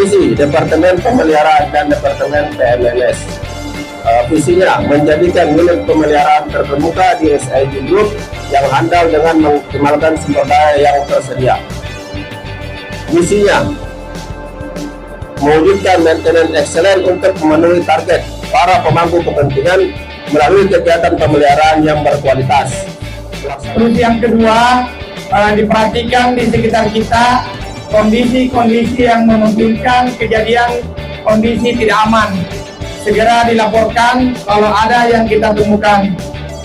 Misi Departemen Pemeliharaan dan Departemen PMNS. Visinya menjadikan unit pemeliharaan terkemuka di SIG Group yang handal dengan mengoptimalkan sumber daya yang tersedia. Misinya mewujudkan maintenance excellent untuk memenuhi target para pemangku kepentingan melalui kegiatan pemeliharaan yang berkualitas. Terus yang kedua, diperhatikan di sekitar kita kondisi-kondisi yang memungkinkan kejadian kondisi tidak aman. Segera dilaporkan kalau ada yang kita temukan.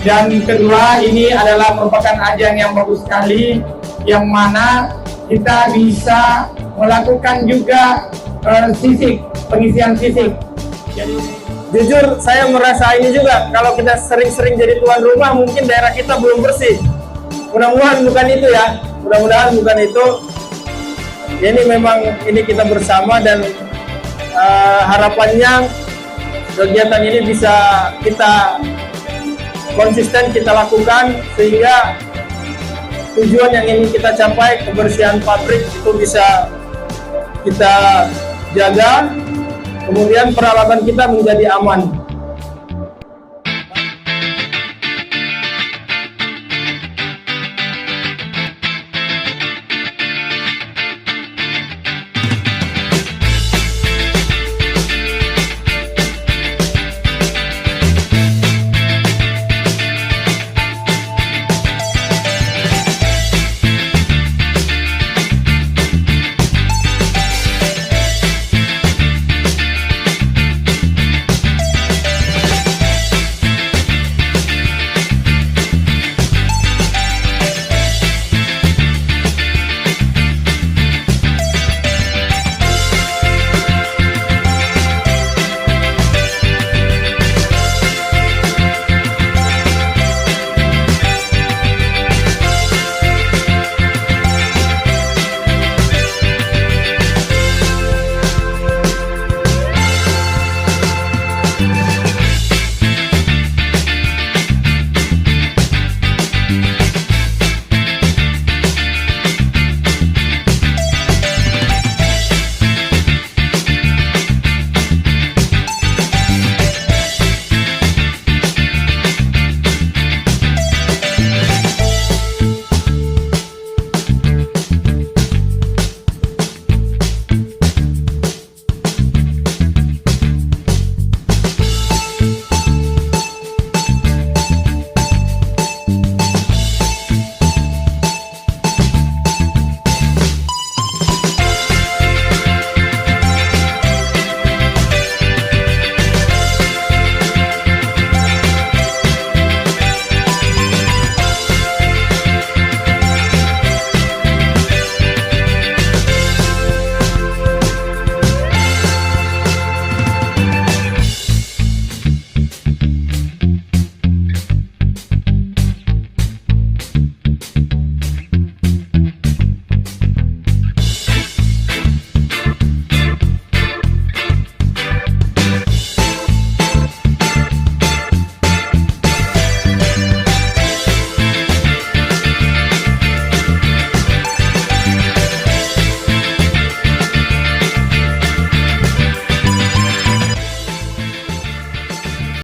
Dan kedua, ini adalah merupakan ajang yang bagus sekali, yang mana kita bisa melakukan juga pengisian sisik. Jadi, jujur saya merasa ini juga, kalau kita sering-sering jadi tuan rumah, mungkin daerah kita belum bersih. Mudah-mudahan bukan itu ya, mudah-mudahan bukan itu. Ini memang ini kita bersama dan harapannya kegiatan ini bisa kita konsisten kita lakukan sehingga tujuan yang ingin kita capai, kebersihan pabrik itu bisa kita jaga, kemudian peralatan kita menjadi aman.